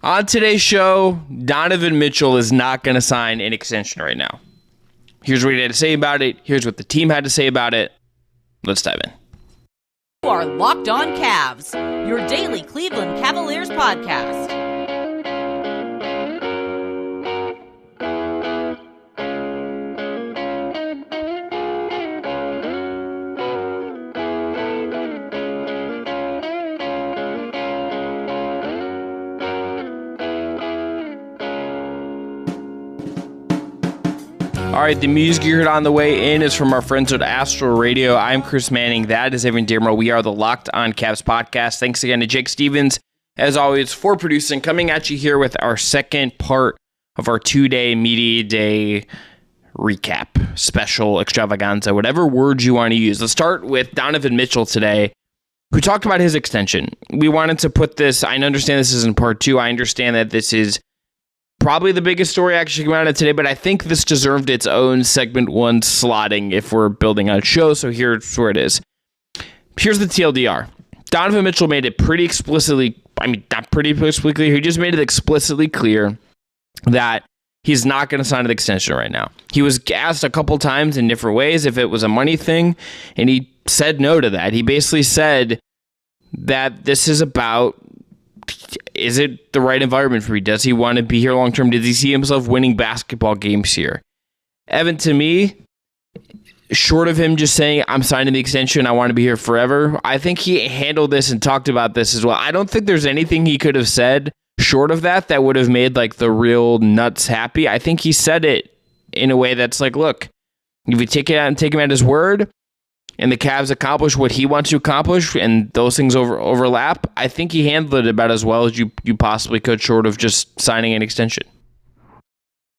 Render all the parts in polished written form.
On today's show, Donovan Mitchell is not going to sign an extension right now. Here's what he had to say about it. Here's what the team had to say about it. Let's dive in. You are Locked On Cavs, your daily Cleveland Cavaliers podcast. All right, the music you heard on the way in is from our friends at Astro Radio. I'm Chris Manning. That is Evan Dammarell. We are the Locked On Cavs podcast. Thanks again to Jake Stevens, as always, for producing. Coming at you here with our second part of our two-day media day recap, special, extravaganza, whatever words you want to use. Let's start with Donovan Mitchell today, who talked about his extension. We wanted to put this, I understand this is in part two. I understand that this is probably the biggest story actually coming out of today, but I think this deserved its own segment one slotting if we're building a show, so here's where it is. Here's the TLDR. Donovan Mitchell made it pretty explicitly, not pretty explicitly clear, he just made it explicitly clear that he's not going to sign an extension right now. He was asked a couple times in different ways if it was a money thing, and he said no to that. He basically said that this is about, is it the right environment for me? Does he want to be here long term? Does he see himself winning basketball games here? Evan, to me, short of him just saying, I'm signing the extension, I want to be here forever, I think he handled this and talked about this as well. I don't think there's anything he could have said short of that would have made like the real nuts happy. I think he said it in a way that's like, look, if you take it out and take him at his word, and the Cavs accomplish what he wants to accomplish, and those things overlap, I think he handled it about as well as you possibly could, short of just signing an extension.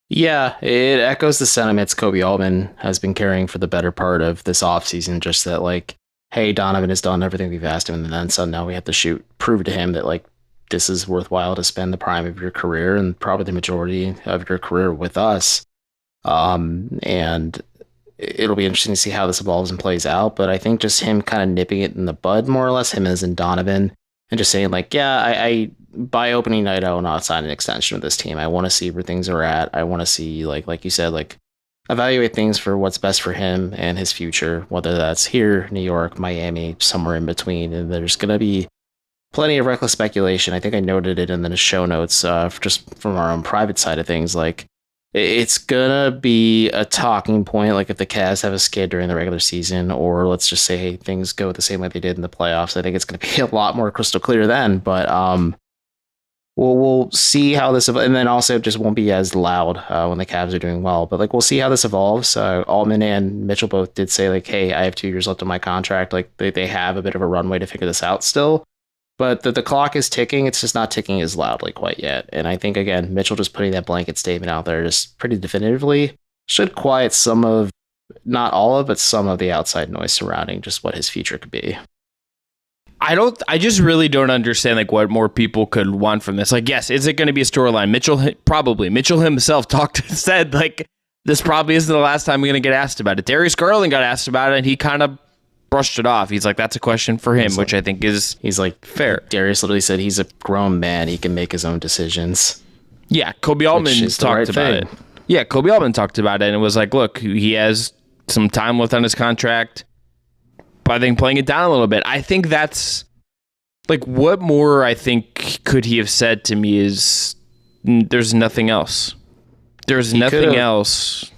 Yeah, it echoes the sentiments Kobe Altman has been carrying for the better part of this offseason, just that, like, hey, Donovan has done everything we've asked him, and then so now we have to prove to him that, like, this is worthwhile to spend the prime of your career and probably the majority of your career with us. And it'll be interesting to see how this evolves and plays out, but I think just him kind of nipping it in the bud, more or less, him as in Donovan, and just saying like, yeah, I by opening night, I will not sign an extension with this team. I want to see where things are at. I want to see, like you said, like evaluate things for what's best for him and his future, whether that's here, New York, Miami, somewhere in between. And there's going to be plenty of reckless speculation. I think I noted it in the show notes, just from our own private side of things, like, it's gonna be a talking point, like if the Cavs have a skid during the regular season, or let's just say, hey, things go the same way they did in the playoffs. I think it's gonna be a lot more crystal clear then. But we'll see how this, and then also it just won't be as loud when the Cavs are doing well. But like we'll see how this evolves. Altman and Mitchell both did say like, hey, I have 2 years left on my contract. Like they have a bit of a runway to figure this out still. But the clock is ticking. It's just not ticking as loudly quite yet. And I think, again, Mitchell just putting that blanket statement out there just pretty definitively should quiet some of, not all of, but some of the outside noise surrounding just what his future could be. I just really don't understand like what more people could want from this. Like, yes, is it going to be a storyline? Mitchell himself said like, this probably isn't the last time I'm going to get asked about it. Darius Garland got asked about it, and he kind of brushed it off. He's like, that's a question for him, which I think is fair. Darius literally said he's a grown man. He can make his own decisions. Yeah, Kobe Altman talked about it. Yeah, Kobe Altman talked about it, and it was like, look, he has some time left on his contract, but I think playing it down a little bit. I think that's, like, what more I think could he have said to me is, there's nothing else. There's nothing else.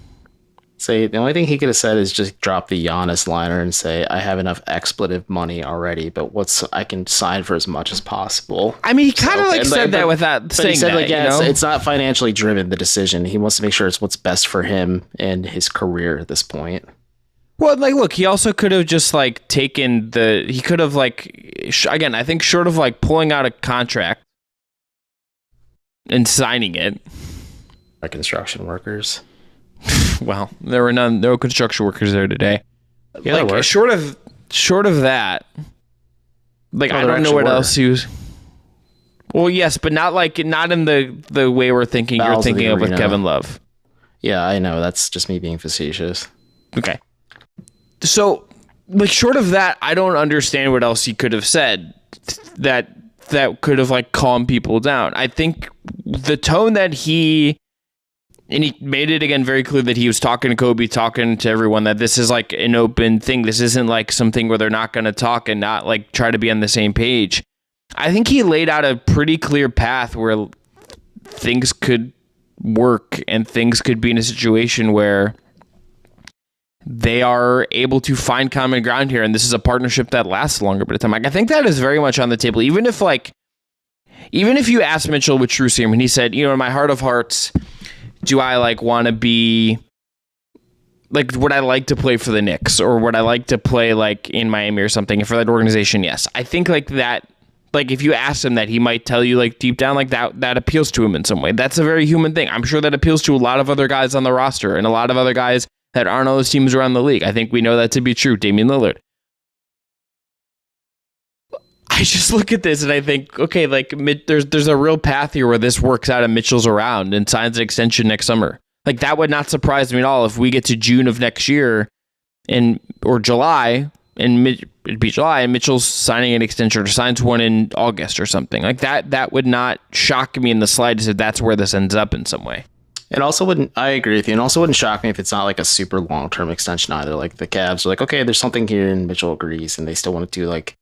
Say the only thing he could have said is just drop the Giannis liner and say, I have enough expletive money already, but I can sign for as much as possible. I mean, he kind of said that without saying he said, that. Like, yeah, it's not financially driven, the decision. He wants to make sure it's what's best for him and his career at this point. Well, like, look, he also could have just like he could have like, again, I think short of like pulling out a contract and signing it. By construction workers. Well, there were no construction workers there today. Yeah, like short of that, like I don't know what else he was. Well, yes, but not in the way we're thinking. You're thinking of with Kevin Love. Yeah, I know. That's just me being facetious. Okay. So, like, short of that, I don't understand what else he could have said that that could have like calmed people down. I think the tone that he made it again very clear that he was talking to Kobe, talking to everyone, that this is like an open thing. This isn't like something where they're not going to talk and not like try to be on the same page. I think he laid out a pretty clear path where things could work and things could be in a situation where they are able to find common ground here, and this is a partnership that lasts a longer bit of time. Like, I think that is very much on the table. Even if you ask Mitchell with Strus here, when he said, in my heart of hearts, do I like want to be like, would I like to play for the Knicks, or would I like to play like in Miami or something for that organization? Yes. I think like that, like if you ask him that, he might tell you like deep down like that appeals to him in some way. That's a very human thing. I'm sure that appeals to a lot of other guys on the roster and a lot of other guys that aren't on those teams around the league. I think we know that to be true. Damian Lillard. I just look at this and I think, okay, like there's a real path here where this works out and Mitchell's around and signs an extension next summer. Like that would not surprise me at all if we get to June of next year or July, and it'd be July and Mitchell's signing an extension or signs one in August or something like that. That would not shock me in the slightest if that's where this ends up in some way. It also wouldn't, I agree with you. It also wouldn't shock me if it's not like a super long-term extension either. Like the Cavs are like, okay, there's something here and Mitchell agrees and they still want to do like,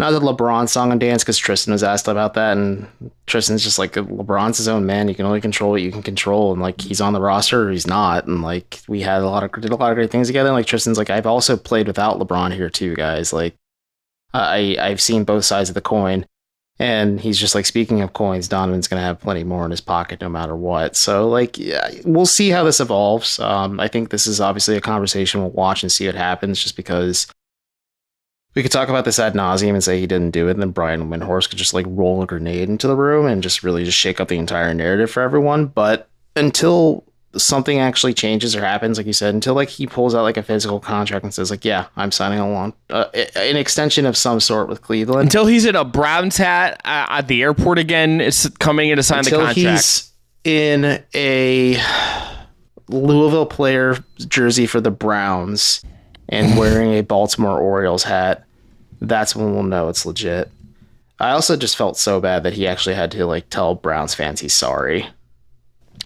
not the LeBron song and dance, because Tristan was asked about that, and Tristan's just like, LeBron's his own man. You can only control what you can control, and like he's on the roster or he's not, and like we did a lot of great things together. And like Tristan's like, I've also played without LeBron here too, guys. Like I've seen both sides of the coin, and he's just like, speaking of coins, Donovan's gonna have plenty more in his pocket no matter what. So like, yeah, we'll see how this evolves. I think this is obviously a conversation we'll watch and see what happens, just because. We could talk about this ad nauseum and say he didn't do it, and then Brian Windhorst could just like roll a grenade into the room and just really just shake up the entire narrative for everyone. But until something actually changes or happens, like you said, until like he pulls out like a physical contract and says like, yeah, I'm signing an extension of some sort with Cleveland. Until he's in a Browns hat at the airport again, it's coming in to sign the contract. Until he's in a Louisville player jersey for the Browns and wearing a Baltimore Orioles hat, that's when we'll know it's legit. I also just felt so bad that he actually had to like tell Browns fans he's sorry.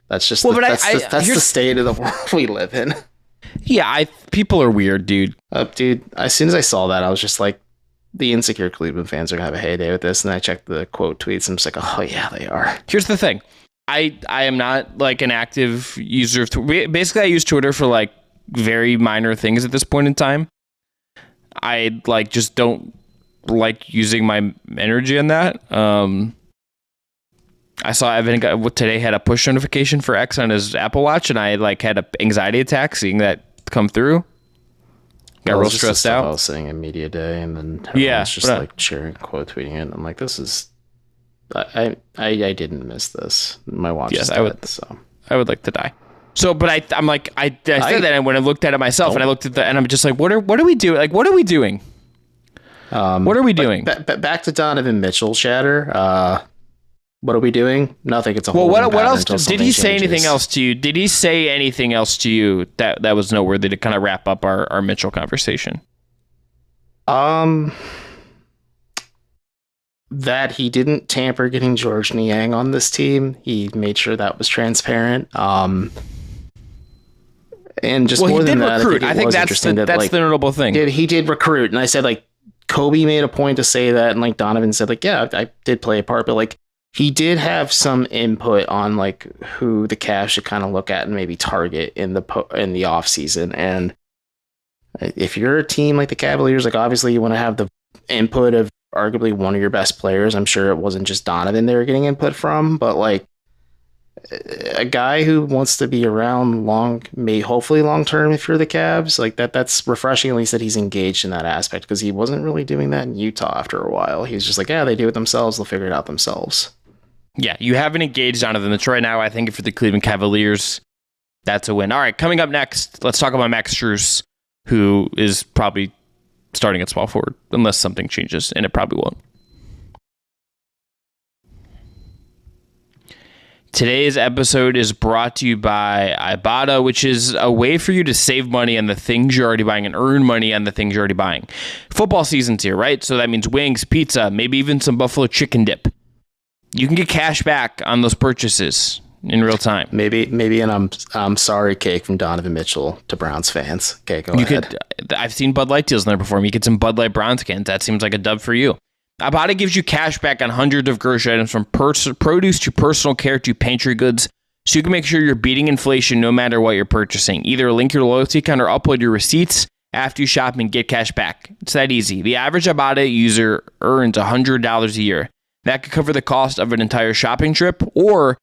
That's just that's the state of the world we live in. Yeah, people are weird, dude. Dude, as soon as I saw that, I was just like, the insecure Cleveland fans are gonna have a heyday with this. And I checked the quote tweets and I'm just like, oh yeah, they are. Here's the thing. I am not like an active user of Twitter. Basically, I use Twitter for like very minor things at this point in time. I like just don't like using my energy in that. I saw Evan today had a push notification for X on his Apple Watch, and I like had an anxiety attack seeing that come through. Got real stressed out. I was saying in media day, and then everyone's just like sharing, quote tweeting it. And I'm like, this is. I didn't miss this. My watch is dead, so I would like to die. So, but I'm like, I said that, and when I looked at it myself, and I looked at and I'm just like, what are we doing? Like, what are we doing? What are we doing? Back to Donovan Mitchell chatter. What are we doing? Nothing. It's a whole. Well, what else did he say? Anything else to you? Did he say anything else to you that was noteworthy to kind of wrap up our Mitchell conversation? That he didn't tamper getting George Niang on this team. He made sure that was transparent. And just more than that, I think that's the notable thing. He did recruit, and I said like Kobe made a point to say that, and like Donovan said like, yeah, I did play a part, but like he did have some input on like who the Cavs should kind of look at and maybe target in the off season. And if you're a team like the Cavaliers, like obviously you want to have the input of arguably one of your best players. I'm sure it wasn't just Donovan they were getting input from, but like a guy who wants to be around hopefully long term if you're the Cavs, like that's refreshing, at least that he's engaged in that aspect, because he wasn't really doing that in Utah after a while. He was just like, yeah, they do it themselves, they'll figure it out themselves. Yeah, you haven't engaged Donovan Mitchell right now. I think for the Cleveland Cavaliers, that's a win. All right, coming up next, let's talk about Max Strus, who is probably starting at small forward unless something changes, and it probably won't. Today's episode is brought to you by Ibotta, which is a way for you to save money on the things you're already buying and earn money on the things you're already buying. Football season's here, right? So that means wings, pizza, maybe even some buffalo chicken dip. You can get cash back on those purchases in real time. Maybe an I'm sorry cake from Donovan Mitchell to Browns fans. Okay, go ahead. I've seen Bud Light deals in there before. You get some Bud Light Browns cans. That seems like a dub for you. Ibotta gives you cash back on hundreds of grocery items, from produce to personal care to pantry goods, so you can make sure you're beating inflation no matter what you're purchasing. Either link your loyalty account or upload your receipts after you shop and get cash back. It's that easy. The average Ibotta user earns $100 a year. That could cover the cost of an entire shopping trip, or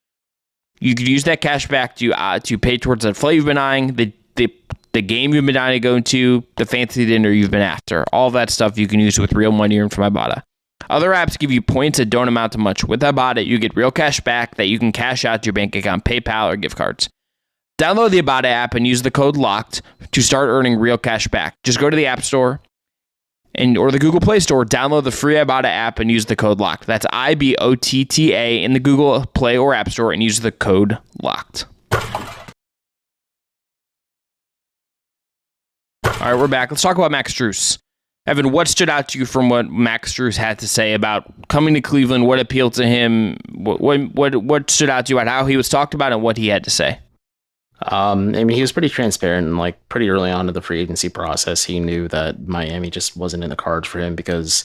you could use that cash back to pay towards the flight you've been eyeing, the game you've been dying to go to, the fancy dinner you've been after. All that stuff you can use with real money earned from Ibotta. Other apps give you points that don't amount to much. With Ibotta, you get real cash back that you can cash out to your bank account, PayPal, or gift cards. Download the Ibotta app and use the code LOCKED to start earning real cash back. Just go to the App Store or the Google Play Store, download the free Ibotta app and use the code LOCKED. That's IBOTTA in the Google Play or App Store and use the code LOCKED. All right, we're back. Let's talk about Max Strus. Evan, what stood out to you from what Max Strus had to say about coming to Cleveland? What appealed to him? What stood out to you about how he was talked about and what he had to say? I mean, he was pretty transparent, and like pretty early on in the free agency process, he knew that Miami just wasn't in the cards for him because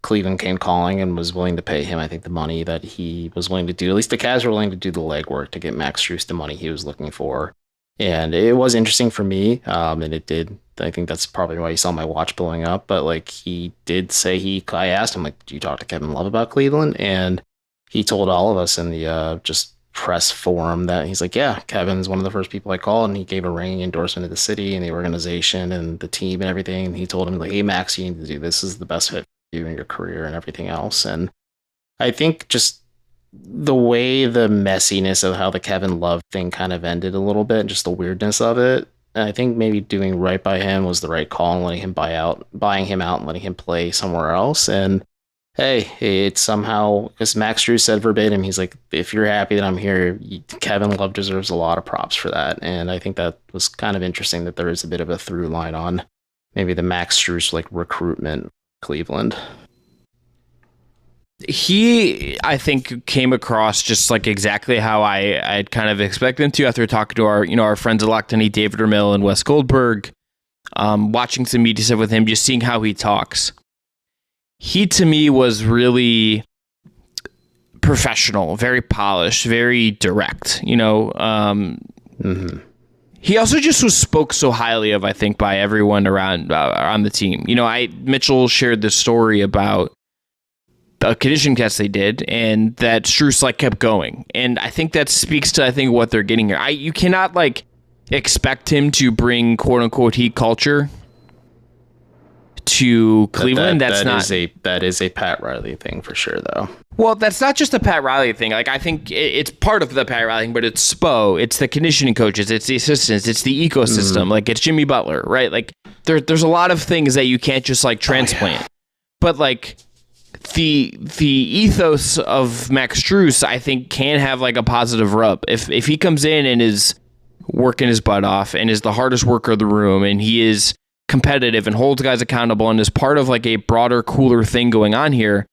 Cleveland came calling and was willing to pay him, I think, the money that he was willing to do. At least the Cavs were willing to do the legwork to get Max Strus the money he was looking for. And it was interesting for me, and it did. I think that's probably why you saw my watch blowing up. But like he did say, I asked him, like, do you talk to Kevin Love about Cleveland? And he told all of us in the just press forum that he's like, yeah, Kevin's one of the first people I called, and he gave a ringing endorsement of the city and the organization and the team and everything. And he told him, like, hey, Max, you need to do this. This is the best fit for you in your career and everything else. And I think just the way the messiness of how the Kevin Love thing kind of ended a little bit, just the weirdness of it, I think maybe doing right by him was the right call and letting him buying him out and letting him play somewhere else. And hey, it's somehow, because Max Strus said verbatim, he's like, if you're happy that I'm here, Kevin Love deserves a lot of props for that. And I think that was kind of interesting that there is a bit of a through line on maybe the Max Strus like recruitment Cleveland. He, I think, came across just like exactly how I'd kind of expected him to after talking to our friends at Locked On, David Ramil and Wes Goldberg, watching some media stuff with him, just seeing how he talks. He, to me, was really professional, very polished, very direct, He also just spoke so highly of, I think, by everyone around on the team. Mitchell shared this story about a conditioning test they did, and that Strus kept going, and I think that speaks to what they're getting here. You cannot expect him to bring quote unquote heat culture to Cleveland. That is a Pat Riley thing for sure, though. Well, that's not just a Pat Riley thing. I think it's part of the Pat Riley thing, but it's Spo, it's the conditioning coaches, it's the assistants, it's the ecosystem. It's Jimmy Butler, right? There's a lot of things that you can't just transplant. But the ethos of Max Strus, I think, can have a positive rub. If he comes in and is working his butt off and is the hardest worker of the room, and he is competitive and holds guys accountable and is part of a broader, cooler thing going on here,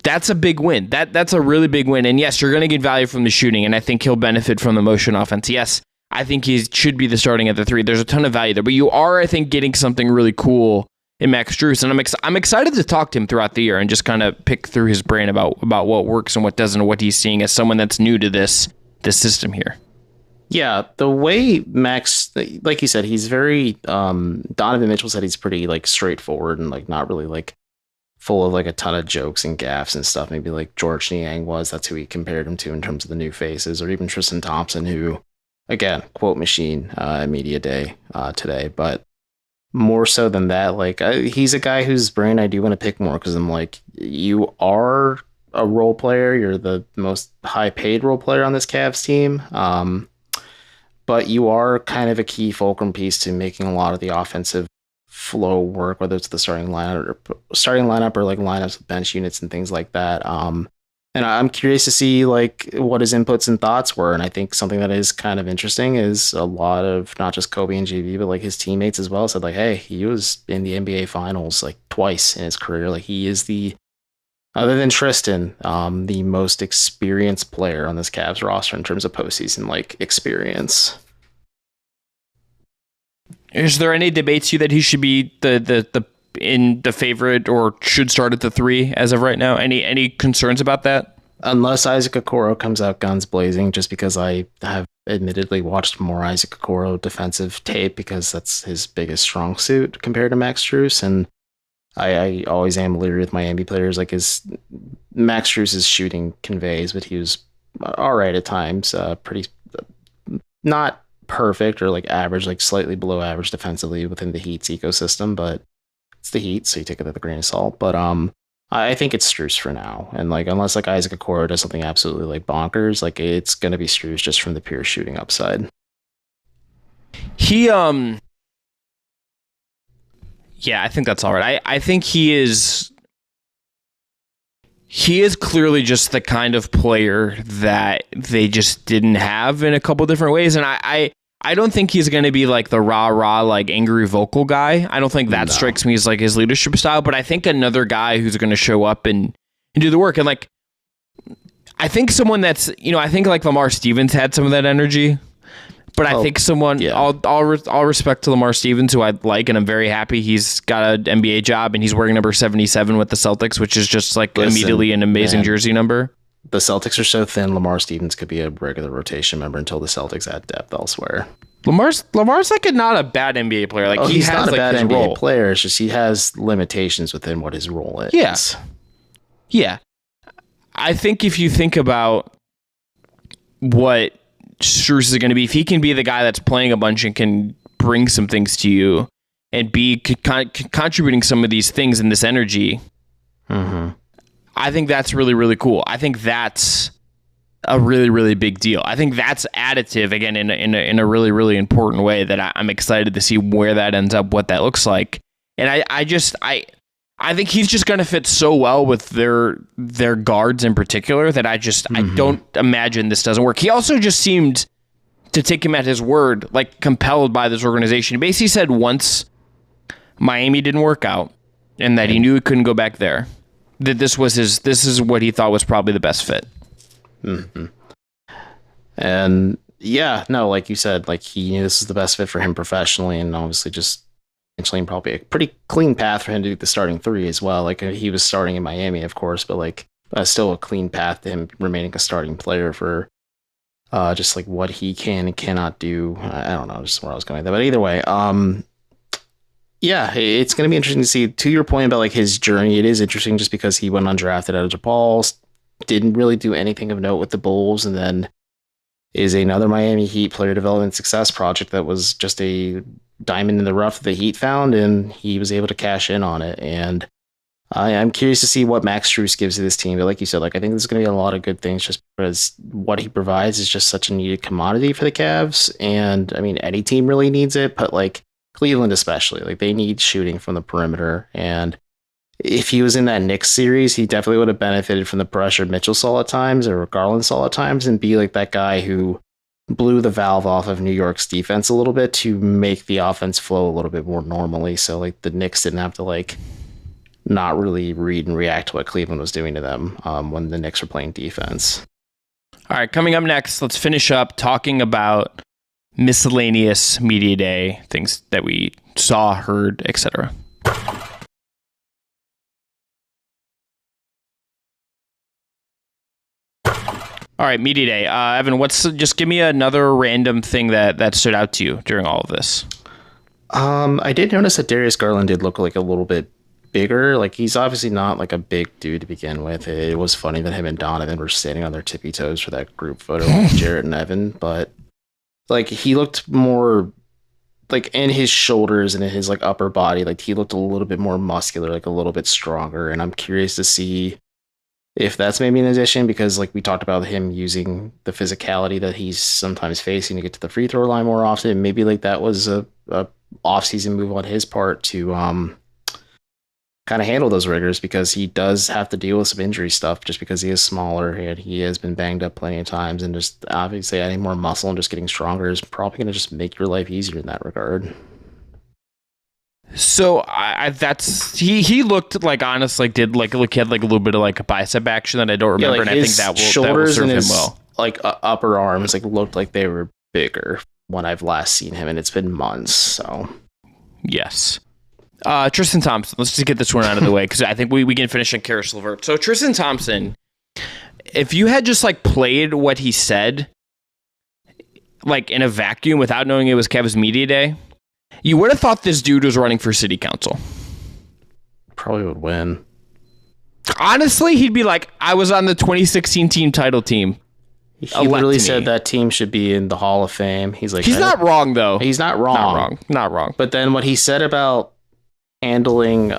that's a big win. That's a really big win. And yes, you're going to get value from the shooting, and I think he'll benefit from the motion offense. Yes, I think he should be the starting at the 3. There's a ton of value there, but you are, I think, getting something really cool in Max Strus, and I'm excited to talk to him throughout the year and just kind of pick through his brain about what works and what doesn't, and what he's seeing as someone that's new to this system here. Yeah, the way Max, like you said, he's very Donovan Mitchell said he's pretty straightforward and not really full of a ton of jokes and gaffes and stuff. Maybe George Niang was. That's who he compared him to in terms of the new faces, or even Tristan Thompson, who, again, quote machine media day today, but more so than that, he's a guy whose brain I do want to pick more, because I'm you are a role player. You're the most high paid role player on this Cavs team. But you are kind of a key fulcrum piece to making a lot of the offensive flow work, whether it's the starting lineup or lineups with bench units and things like that. And I'm curious to see like what his inputs and thoughts were. And I think something that is kind of interesting is a lot of not just Kobe and JV, but like his teammates as well said like, hey, he was in the NBA finals like twice in his career. Like he is other than Tristan, the most experienced player on this Cavs roster in terms of postseason like experience. Is there any debate to you that he should be the favorite or should start at the 3 as of right now? Any concerns about that? Unless Isaac Okoro comes out guns blazing, just because I have admittedly watched more Isaac Okoro defensive tape because that's his biggest strong suit compared to Max Strus, and I always am leery with Miami players. Like Max Strus's shooting conveys, but he was all right at times, pretty not perfect or like average, like slightly below average defensively within the Heat's ecosystem, but it's the Heat, so you take it with a grain of salt. But I think it's Strus for now, and like unless like Isaac Okoro does something absolutely like bonkers, like it's gonna be Strus just from the pure shooting upside. Yeah, I think that's all right. I think he is clearly just the kind of player that they just didn't have in a couple different ways, and I don't think he's going to be like the rah-rah, like angry vocal guy. I don't think that strikes me as like his leadership style, but I think another guy who's going to show up and do the work. And like, I think someone that's, I think like Lamar Stevens had some of that energy, but I think someone, all respect to Lamar Stevens, who I like, and I'm very happy he's got an NBA job and he's wearing number 77 with the Celtics, which is just like immediately an amazing jersey number. The Celtics are so thin, Lamar Stevens could be a regular rotation member until the Celtics add depth elsewhere. Lamar's like not a bad NBA player. Like he's has not a like bad his NBA role. player. It's just he has limitations within what his role is. Yeah. Yeah. I think if you think about what Strus is going to be, if he can be the guy that's playing a bunch and can bring some things to you and be contributing some of these things in this energy, I think that's really, really cool. I think that's a really, really big deal. I think that's additive again in a really, really important way that I'm excited to see where that ends up, what that looks like. And I think he's just going to fit so well with their guards in particular that I don't imagine this doesn't work. He also just seemed to take him at his word, like compelled by this organization. He basically said once Miami didn't work out and that he knew he couldn't go back there, that this is what he thought was probably the best fit. And yeah, no, like you said, like he knew this is the best fit for him professionally, and obviously just eventually probably a pretty clean path for him to do the starting 3 as well. Like he was starting in Miami, of course, but like still a clean path to him remaining a starting player for just like what he can and cannot do. I don't know just where I was going with that, but either way, yeah, it's going to be interesting to see. To your point about like his journey, it is interesting just because he went undrafted out of DePaul, didn't really do anything of note with the Bulls, and then is another Miami Heat player development success project that was just a diamond in the rough that the Heat found, and he was able to cash in on it. And I'm curious to see what Max Strus gives to this team. But like you said, like I think there's going to be a lot of good things just because what he provides is just such a needed commodity for the Cavs. And I mean, any team really needs it, but like Cleveland especially, like they need shooting from the perimeter. And if he was in that Knicks series, he definitely would have benefited from the pressure Mitchell saw at times or Garland saw at times, and be like that guy who blew the valve off of New York's defense a little bit to make the offense flow a little bit more normally. So like the Knicks didn't have to like not really read and react to what Cleveland was doing to them when the Knicks were playing defense. All right, coming up next, let's finish up talking about miscellaneous media day, things that we saw, heard, etc. All right, media day. Evan, just give me another random thing that stood out to you during all of this. I did notice that Darius Garland did look like a little bit bigger. Like he's obviously not like a big dude to begin with. It was funny that him and Donovan were standing on their tippy toes for that group photo with Jarrett and Evan, but like he looked more like in his shoulders and in his like upper body, like he looked a little bit more muscular, like a little bit stronger. And I'm curious to see if that's maybe an addition, because like we talked about him using the physicality that he's sometimes facing to get to the free throw line more often. Maybe like that was a off-season move on his part to kind of handle those rigors, because he does have to deal with some injury stuff just because he is smaller and he has been banged up plenty of times, and just obviously adding more muscle and just getting stronger is probably going to just make your life easier in that regard. So he looked like, honestly, did like look, he had like a little bit of like a bicep action that I don't remember, like and I think that will serve and him his, well. Like upper arms like looked like they were bigger when I've last seen him, and it's been months. So yes. Tristan Thompson, let's just get this one out of the way, because I think we can finish on Karis LeVert. So Tristan Thompson, if you had just like played what he said like in a vacuum without knowing it was Cavs media day, you would have thought this dude was running for city council. Probably would win. Honestly, he'd be like, I was on the 2016 team title team. He literally said that team should be in the Hall of Fame. He's like, he's not wrong though. He's not wrong. Not wrong. But then what he said about handling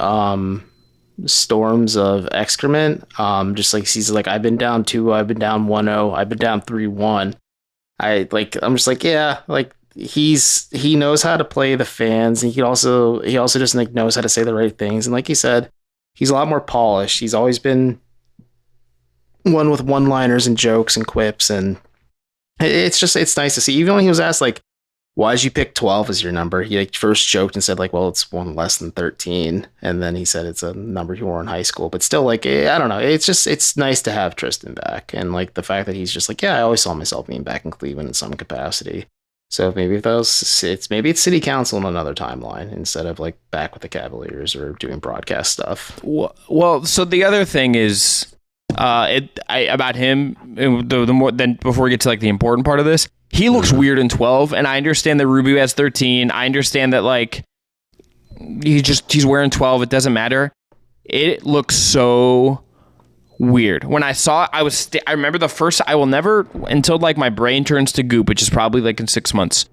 storms of excrement, just like he's like, I've been down 2-0, I've been down 1-0, I've been down 3-1. I'm just like, yeah, like he knows how to play the fans, and he also just like knows how to say the right things. And like he said, he's a lot more polished. He's always been one with one-liners and jokes and quips, and it's nice to see. Even when he was asked like, why did you pick 12 as your number? He like first joked and said like, well, it's one less than 13. And then he said it's a number he wore in high school. But still, like, I don't know. It's nice to have Tristan back. And like the fact that he's just like, yeah, I always saw myself being back in Cleveland in some capacity. So maybe maybe it's city council in another timeline instead of like back with the Cavaliers or doing broadcast stuff. Well, so the other thing is about him, the more than before we get to like the important part of this, he looks weird in 12, and I understand that Rubio has 13. I understand that like he's wearing 12. It doesn't matter. It looks so weird. When I saw it, I remember the first, I will never, until like my brain turns to goop, which is probably like in 6 months,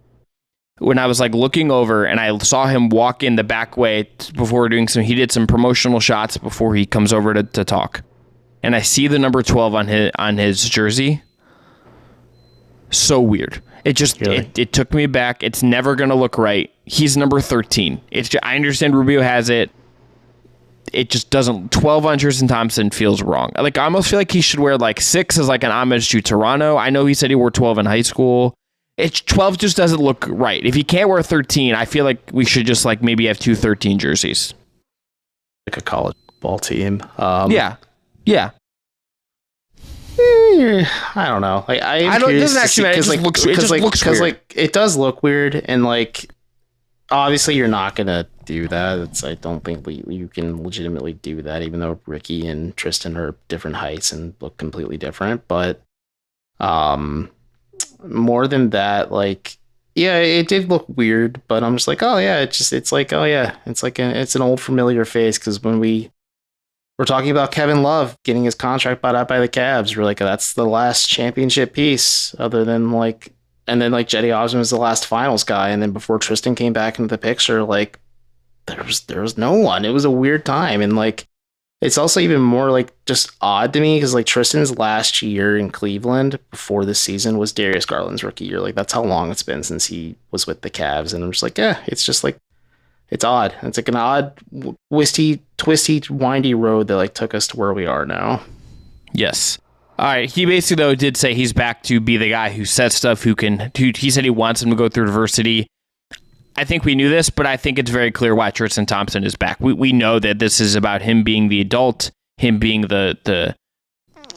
when I was like looking over and I saw him walk in the back way before he did some promotional shots before he comes over to talk. And I see the number 12 on his jersey. So weird. It just really? it took me back. It's never gonna look right. He's number 13. I understand Rubio has it. It just doesn't. 12 on Tristan Thompson feels wrong. Like I almost feel like he should wear like 6 as like an homage to Toronto. I know he said he wore 12 in high school. 12 just doesn't look right. If he can't wear 13, I feel like we should just like maybe have 2 13 jerseys. Like a college football team. Yeah. I don't know. Like I don't. It doesn't actually matter. Because like it does look weird, and like obviously you're not gonna do that. I don't think you can legitimately do that, even though Ricky and Tristan are different heights and look completely different. But more than that, like yeah, it did look weird. But I'm just like, oh yeah, it's like it's an old familiar face, because when we're talking about Kevin Love getting his contract bought out by the Cavs. We're like, that's the last championship piece, other than like, and then like Jetty Osman was the last finals guy, and then before Tristan came back into the picture, like there was no one. It was a weird time, and like it's also even more like just odd to me because like Tristan's last year in Cleveland before this season was Darius Garland's rookie year. Like that's how long it's been since he was with the Cavs, and I'm just like, yeah, it's just like. It's odd. It's like an odd, twisty, windy road that like took us to where we are now. Yes. All right. He basically though did say he's back to be the guy who says stuff. He said he wants him to go through adversity. I think we knew this, but I think it's very clear why Tristan Thompson is back. We know that this is about him being the adult, him being the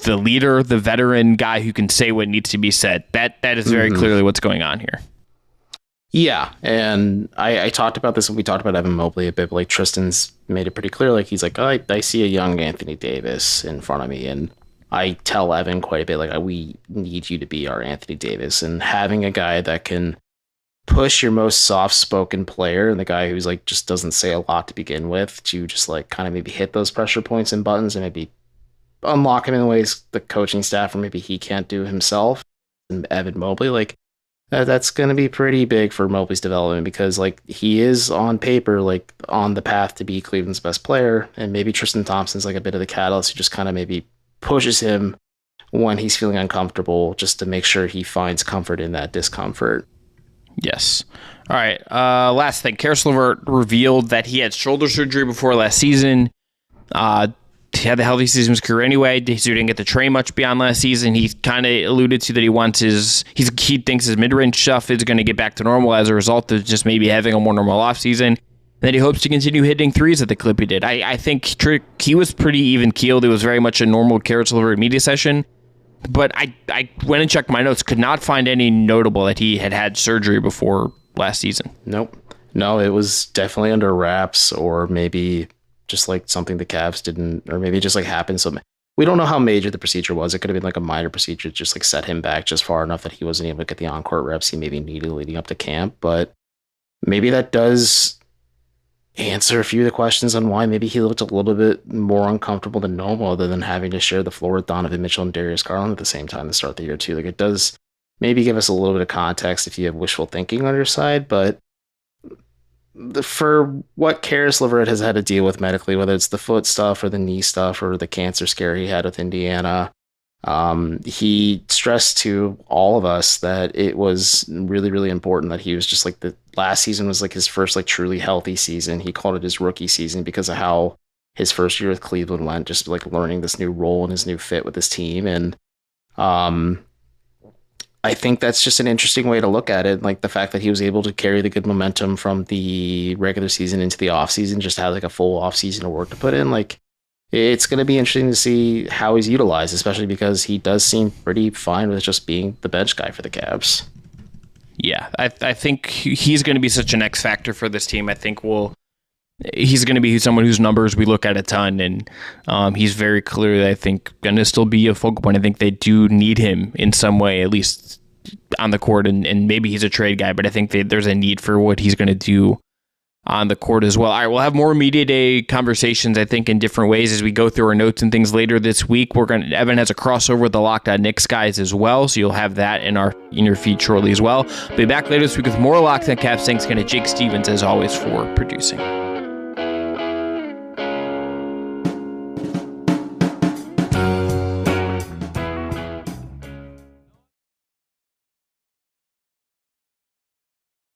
leader, the veteran guy who can say what needs to be said. That is very clearly what's going on here. Yeah, and I talked about this when we talked about Evan Mobley a bit, but like Tristan's made it pretty clear. Like he's like, oh, I see a young Anthony Davis in front of me, and I tell Evan quite a bit, like we need you to be our Anthony Davis, and having a guy that can push your most soft-spoken player and the guy who's like just doesn't say a lot to begin with to just like kind of maybe hit those pressure points and buttons and maybe unlock him in ways the coaching staff or maybe he can't do himself. And Evan Mobley, like. That's going to be pretty big for Mobley's development because, like, he is on paper, like, on the path to be Cleveland's best player. And maybe Tristan Thompson's, like, a bit of the catalyst who just kind of maybe pushes him when he's feeling uncomfortable just to make sure he finds comfort in that discomfort. Yes. All right. Last thing. Karis LeVert revealed that he had shoulder surgery before last season. He had the healthy season of his career anyway, so he didn't get to train much beyond last season. He kind of alluded to that he thinks his mid-range stuff is going to get back to normal as a result of just maybe having a more normal offseason. That he hopes to continue hitting threes at the clip he did. I think he was pretty even-keeled. It was very much a normal Carrots Delivery media session. But I went and checked my notes, could not find any notable that he had surgery before last season. Nope. No, it was definitely under wraps, or maybe just like something the Cavs didn't, or maybe it just like happened. So we don't know how major the procedure was. It could have been like a minor procedure, just like set him back just far enough that he wasn't able to get the on-court reps he maybe needed leading up to camp. But maybe that does answer a few of the questions on why maybe he looked a little bit more uncomfortable than normal, other than having to share the floor with Donovan Mitchell and Darius Garland at the same time to start the year too. Like, it does maybe give us a little bit of context if you have wishful thinking on your side, but for what Caris LeVert has had to deal with medically, whether it's the foot stuff or the knee stuff or the cancer scare he had with Indiana, he stressed to all of us that it was really, really important that he was just like, the last season was like his first like truly healthy season. He called it his rookie season because of how his first year with Cleveland went, just like learning this new role and his new fit with his team. And I think that's just an interesting way to look at it. Like the fact that he was able to carry the good momentum from the regular season into the offseason, just had like a full offseason of work to put in. Like, it's going to be interesting to see how he's utilized, especially because he does seem pretty fine with just being the bench guy for the Cavs. Yeah, I think he's going to be such an X factor for this team. I think he's going to be someone whose numbers we look at a ton, and he's very clearly, I think, going to still be a focal point. I think they do need him in some way, at least on the court, and maybe he's a trade guy, but I think there's a need for what he's going to do on the court as well. All right, we'll have more media day conversations, I think, in different ways as we go through our notes and things later this week. Evan has a crossover with the Locked On Knicks guys as well, so you'll have that in your feed shortly as well. Be back later this week with more Locked On Cavs. Thanks again to Jake Stevens, as always, for producing.